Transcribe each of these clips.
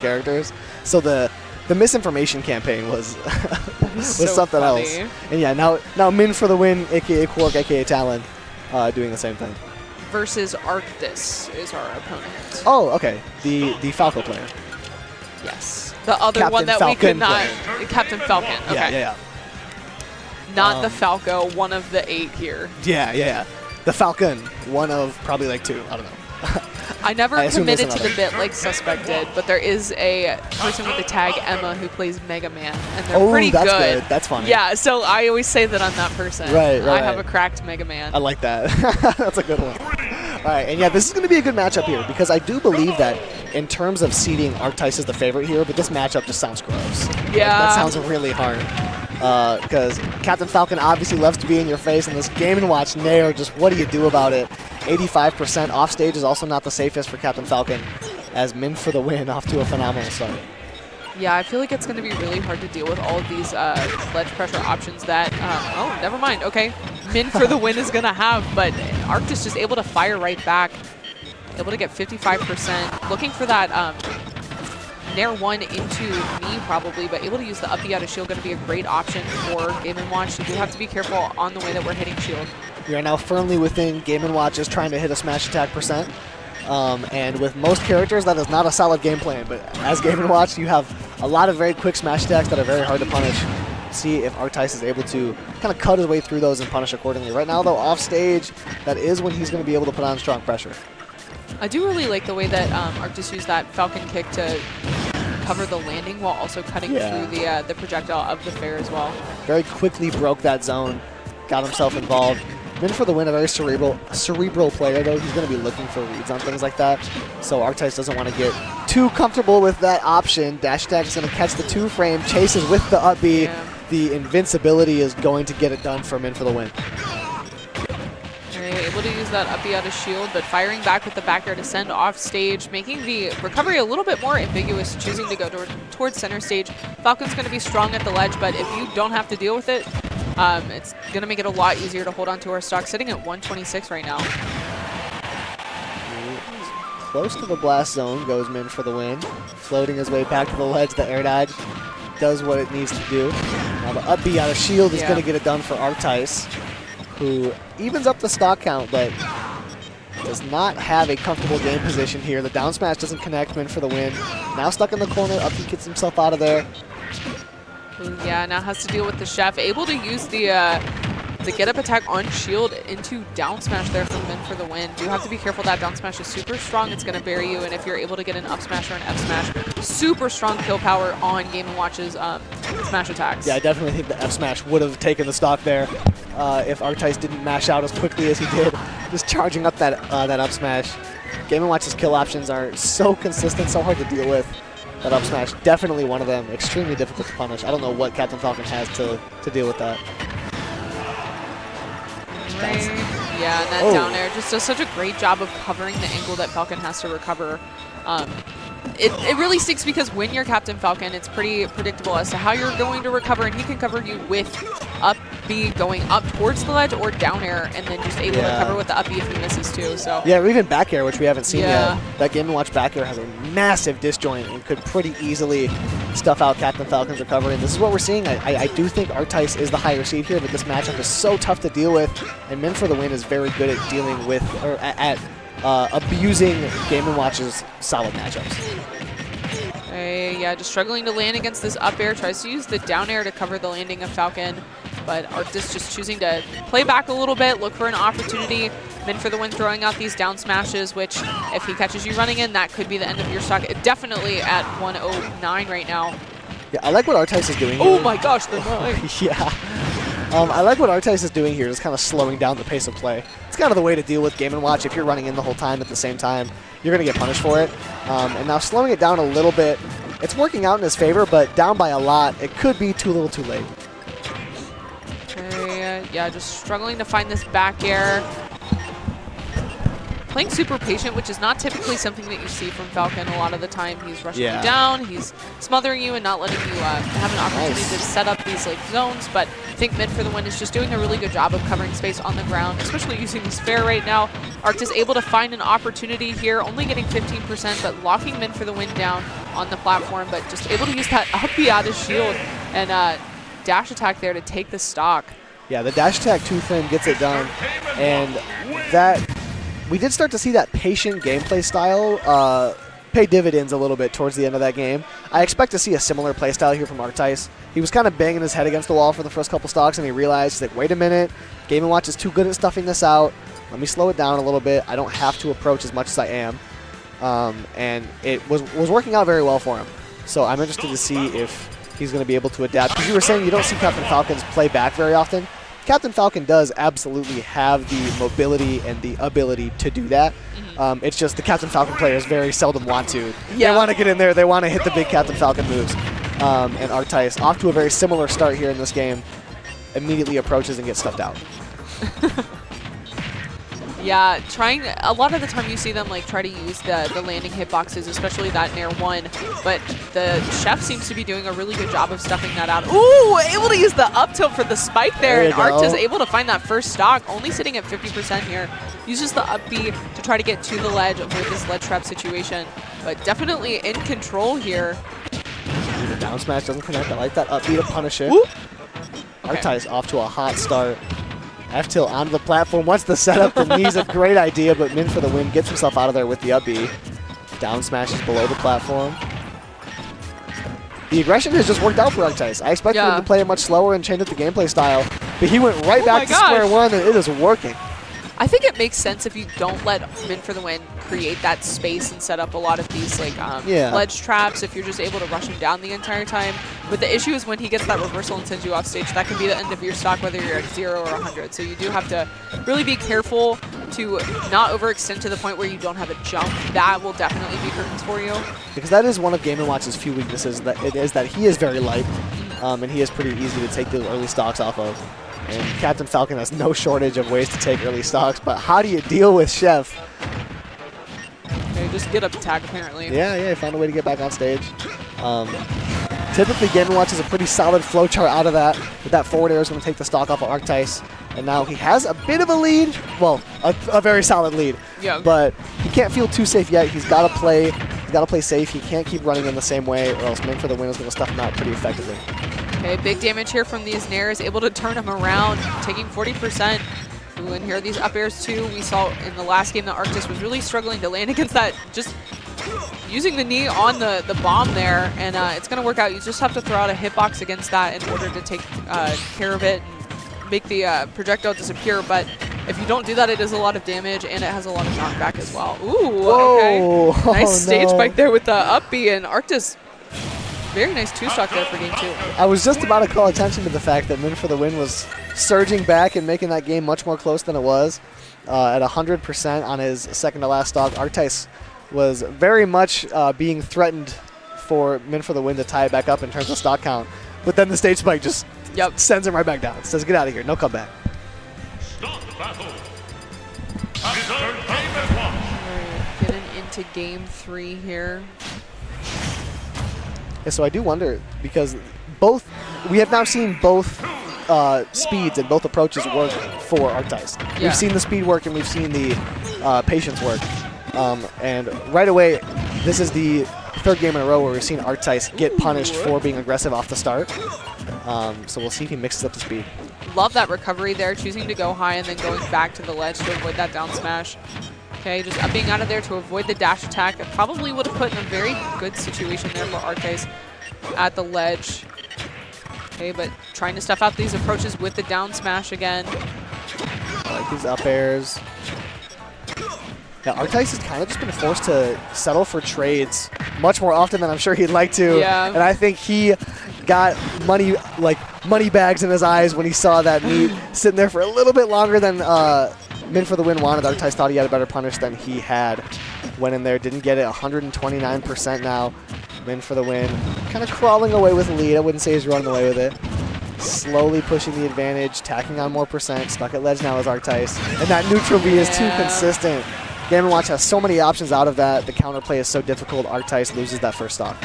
characters. So the misinformation campaign was was so something funny. else. And yeah, now Min4TheWin, aka Quark, aka Talon, doing the same thing. Versus Arctice is our opponent. Oh, okay. The Falco player. Yes. The other Captain one that Falcon we could not. player. Captain Falcon. Okay. Yeah. Not the Falco, one of the 8 here. Yeah. The Falcon, one of probably like 2. I don't know. I never I assume there's committed to the another. bit like Suspect did, but there is a person with the tag Emma who plays Mega Man, and they're Oh, pretty that's good. That's funny. Yeah, so I always say that I'm that person. Right. I have a cracked Mega Man. I like that. That's a good one. All right, and yeah, this is going to be a good matchup here because I do believe that in terms of seeding, Arctice is the favorite here, but this matchup just sounds gross. Yeah. That sounds really hard because Captain Falcon obviously loves to be in your face, and this Game & Watch Nair, just what do you do about it? 85% off stage is also not the safest for Captain Falcon, as Min4TheWin off to a phenomenal start. Yeah, I feel like it's going to be really hard to deal with all of these ledge pressure options that, oh, never mind. Okay, Min4TheWin is going to have, but Arctice just able to fire right back, able to get 55%, looking for that Nair 1 into me probably, but able to use the up B out of shield, going to be a great option for Game & Watch. You do have to be careful on the way that we're hitting shield. We are now firmly within Game & Watch is trying to hit a smash attack percent. And with most characters, that is not a solid game plan. But as Game & Watch, you have a lot of very quick smash attacks that are very hard to punish. See if Arctice is able to kind of cut his way through those and punish accordingly. Right now, though, off stage, that is when he's going to be able to put on strong pressure. I do really like the way that Arctice used that Falcon kick to cover the landing while also cutting through the projectile of the fair as well. Very quickly broke that zone, got himself involved. Min4TheWin, a very cerebral player, though. He's going to be looking for reads on things like that. So Arctice doesn't want to get too comfortable with that option. Dash attack is going to catch the 2-frame, chases with the up B. Yeah. The invincibility is going to get it done for Min4TheWin. Able to use that up B out of shield, but firing back with the back air to send off stage, making the recovery a little bit more ambiguous, choosing to go towards center stage. Falcon's going to be strong at the ledge, but if you don't have to deal with it, it's going to make it a lot easier to hold on to our stock, sitting at 126 right now. Close to the blast zone goes Min4TheWin, floating his way back to the ledge. The air dodge does what it needs to do. Now the up B out of shield is going to get it done for Arctice, who evens up the stock count, but does not have a comfortable game position here. The down smash doesn't connect. Min4TheWin now stuck in the corner. Up he gets himself out of there. Yeah, now has to deal with the chef. Able to use the get-up attack on shield into down smash there from Min4TheWin. Do have to be careful. That down smash is super strong. It's going to bury you, and if you're able to get an up smash or an F smash, super strong kill power on Game & Watch's smash attacks. Yeah, I definitely think the F smash would have taken the stock there if Arctice didn't mash out as quickly as he did. Just charging up that up smash. Game & Watch's kill options are so consistent, so hard to deal with. That up smash, definitely one of them. Extremely difficult to punish. I don't know what Captain Falcon has to deal with that. Yeah, and that down air just does such a great job of covering the angle that Falcon has to recover. It really sticks because when you're Captain Falcon, it's pretty predictable as to how you're going to recover, and he can cover you with up B going up towards the ledge or down air, and then just able to cover with the up B if he misses too. So yeah, or even back air, which we haven't seen yet. That Game & Watch back air has a massive disjoint and could pretty easily stuff out Captain Falcon's recovery. And this is what we're seeing. I do think Arctice is the higher seed here, but this matchup is so tough to deal with, and Min4TheWin is very good at dealing with, or at abusing Game & Watch's solid matchups. Yeah, just struggling to land against this up air. Tries to use the down air to cover the landing of Falcon, but Arctice just choosing to play back a little bit, look for an opportunity. Min4TheWin throwing out these down smashes, which if he catches you running in, that could be the end of your stock. Definitely at 109 right now. Yeah, I like what Arctice is doing here. Oh my gosh, the 9. Yeah. I like what Arctice is doing here, just kind of slowing down the pace of play. It's kind of the way to deal with Game & Watch. If you're running in the whole time at the same time, you're going to get punished for it. And now slowing it down a little bit, it's working out in his favor, but down by a lot, it could be too little too late. Okay, yeah, just struggling to find this back air. Playing super patient, which is not typically something that you see from Falcon a lot of the time. He's rushing you down, he's smothering you and not letting you have an opportunity to set up these like zones, but I think Min4TheWin is just doing a really good job of covering space on the ground, especially using this fair right now. Arctice able to find an opportunity here, only getting 15%, but locking Min4TheWin down. on the platform, but just able to use that up B out of shield and dash attack there to take the stock. Yeah, the dash attack too thin gets it done, and that we did start to see that patient gameplay style pay dividends a little bit towards the end of that game. I expect to see a similar play style here from Arctice. He was kind of banging his head against the wall for the first couple stocks, and he realized that, wait a minute, Game & Watch is too good at stuffing this out. Let me slow it down a little bit. I don't have to approach as much as I am. And it was working out very well for him. So I'm interested to see if he's going to be able to adapt. Because you were saying you don't see Captain Falcon's play back very often. Captain Falcon does absolutely have the mobility and the ability to do that. It's just the Captain Falcon players very seldom want to. Yeah. They want to get in there. They want to hit the big Captain Falcon moves. And Arctice, off to a very similar start here in this game, immediately approaches and gets stuffed out. Yeah, a lot of the time you see them like try to use the landing hitboxes, especially that Nair 1, but the Chef seems to be doing a really good job of stuffing that out. Ooh, able to use the up tilt for the spike there, and Arctice able to find that first stock, only sitting at 50% here. Uses the up B to try to get to the ledge, avoid this ledge trap situation, but definitely in control here. The down smash doesn't connect. I like that up B to punish it. Whoop. Arctice off to a hot start. F-tilt onto the platform. Once the setup, the knee's a great idea, but Min4TheWin gets himself out of there with the up B. Down smash is below the platform. The aggression has just worked out for Arctice. I expected him to play it much slower and change up the gameplay style, but he went right back to square one, and it is working. I think it makes sense if you don't let Min4TheWin create that space and set up a lot of these like ledge traps, if you're just able to rush him down the entire time. But the issue is when he gets that reversal and sends you off stage, that can be the end of your stock, whether you're at 0 or 100. So you do have to really be careful to not overextend to the point where you don't have a jump. That will definitely be curtains for you. Because that is one of Game & Watch's few weaknesses, that it is that he is very light, and he is pretty easy to take the early stocks off of. And Captain Falcon has no shortage of ways to take early stocks, but how do you deal with Chef? Okay, just get up attack apparently. Yeah, found a way to get back on stage. Typically, Game & Watch is a pretty solid flowchart out of that, but that forward air is going to take the stock off of Arctice. And now he has a bit of a lead, well, a very solid lead. Yeah. But he can't feel too safe yet. He's got to play safe. He can't keep running in the same way, or else Min4TheWin is going to stuff him out pretty effectively. Okay, big damage here from these Nairs, able to turn him around, taking 40%. Ooh, and here are these up airs too. We saw in the last game that Arctice was really struggling to land against that, just using the knee on the bomb there, and it's going to work out. You just have to throw out a hitbox against that in order to take care of it and make the projectile disappear. But if you don't do that, it does a lot of damage, and it has a lot of knockback as well. Ooh, whoa. Okay. Nice stage spike there with the up B, and Arctice, very nice two-stock there for game 2. I was just about to call attention to the fact that Min4TheWin was surging back and making that game much more close than it was. At 100% on his second-to-last stock, Arctice was very much being threatened for Min4TheWin to tie it back up in terms of stock count. But then the stage spike just sends him right back down. It says, get out of here, no comeback. We're getting into game 3 here. Yeah, so I do wonder, because we have now seen both speeds and both approaches work for Arctice. Yeah. We've seen the speed work and we've seen the patience work. And right away, this is the third game in a row where we've seen Arctice get punished for being aggressive off the start. So we'll see if he mixes up the speed. Love that recovery there, choosing to go high and then going back to the ledge to avoid that down smash. Okay, just upping out of there to avoid the dash attack. It probably would have put in a very good situation there for Arctice at the ledge. Okay, but trying to stuff out these approaches with the down smash again. I like these up airs. Yeah, Arctice has kind of just been forced to settle for trades much more often than I'm sure he'd like to. Yeah. And I think he got money bags in his eyes when he saw that meat sitting there for a little bit longer than Min4TheWin wanted. Arctice thought he had a better punish than he had. Went in there, didn't get it, 129% now. Min4TheWin kind of crawling away with the lead. I wouldn't say he's running away with it. Slowly pushing the advantage, tacking on more percent. Stuck at ledge now is Arctice. And that neutral B is too consistent. Game & Watch has so many options out of that. The counterplay is so difficult. Arctice loses that first stock.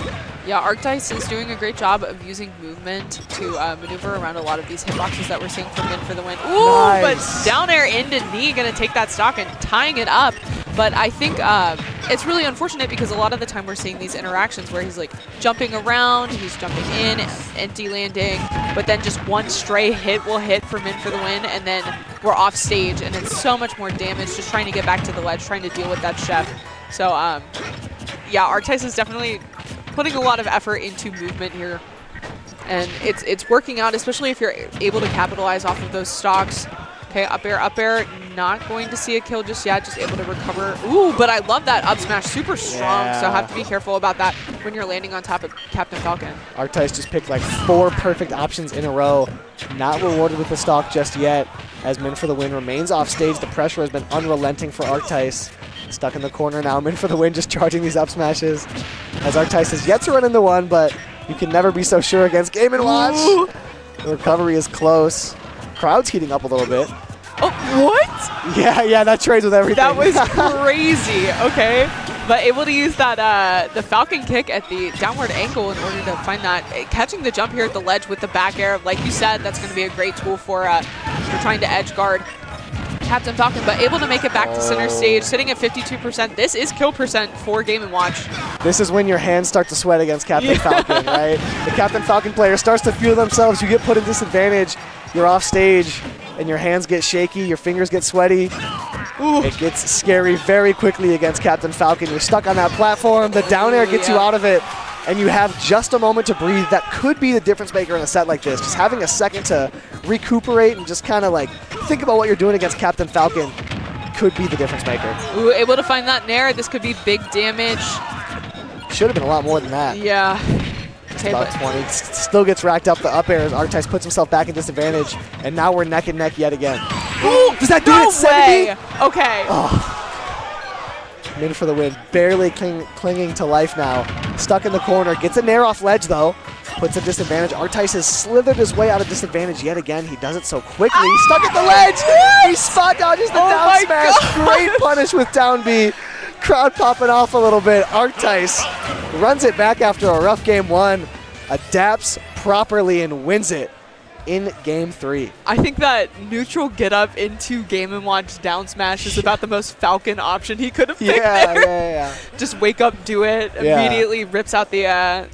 Yeah, Arctice is doing a great job of using movement to maneuver around a lot of these hitboxes that we're seeing from Min4TheWin. Ooh, nice. But down air into knee, going to take that stock and tying it up But I think it's really unfortunate because a lot of the time we're seeing these interactions where he's like jumping around, he's jumping in, empty landing, but then just one stray hit will hit for Min4TheWin, and then we're off stage, and it's so much more damage just trying to get back to the ledge, trying to deal with that chef. So yeah, Arctice is definitely putting a lot of effort into movement here. And it's working out, especially if you're able to capitalize off of those stocks. Okay, up air, not going to see a kill just yet, just able to recover. Ooh, but I love that up smash, super strong, so have to be careful about that when you're landing on top of Captain Falcon. Arctice just picked like 4 perfect options in a row, not rewarded with the stock just yet, as Min4TheWin remains off stage. The pressure has been unrelenting for Arctice. Stuck in the corner now, Min4TheWin just charging these up smashes, as Arctice has yet to run into one, but you can never be so sure against Game & Watch. Ooh. The recovery is close. Crowd's heating up a little bit. Oh, what? Yeah, that trades with everything. That was crazy, okay. But able to use that the Falcon kick at the downward angle in order to find that. Catching the jump here at the ledge with the back air, like you said, that's going to be a great tool for trying to edge guard Captain Falcon, but able to make it back to center stage, sitting at 52%. This is kill percent for Game & Watch. This is when your hands start to sweat against Captain Falcon, right? The Captain Falcon player starts to feel themselves. You get put in disadvantage. You're off stage, and your hands get shaky. Your fingers get sweaty. Ooh. It gets scary very quickly against Captain Falcon. You're stuck on that platform. The down air gets you out of it, and you have just a moment to breathe. That could be the difference maker in a set like this. Just having a second to recuperate and just kind of like think about what you're doing against Captain Falcon could be the difference maker. Ooh, able to find that nair. This could be big damage. Should have been a lot more than that. Yeah. Okay, about 20. Still gets racked up the up airs. Arctice puts himself back in disadvantage, and now we're neck and neck yet again. Ooh, does that do it at 70? Okay. Oh. Min4TheWin, barely clinging to life now. Stuck in the corner, gets a nair off ledge though. Puts a disadvantage. Arctice has slithered his way out of disadvantage yet again. He does it so quickly. He's stuck at the ledge. He spot dodges the down smash. Great punish with down B. Crowd popping off a little bit. Arctice runs it back after a rough game 1. Adapts properly and wins it in game 3. I think that neutral get up into Game & Watch down smash is about the most Falcon option he could have picked there. Yeah. Just wake up, do it, immediately rips out the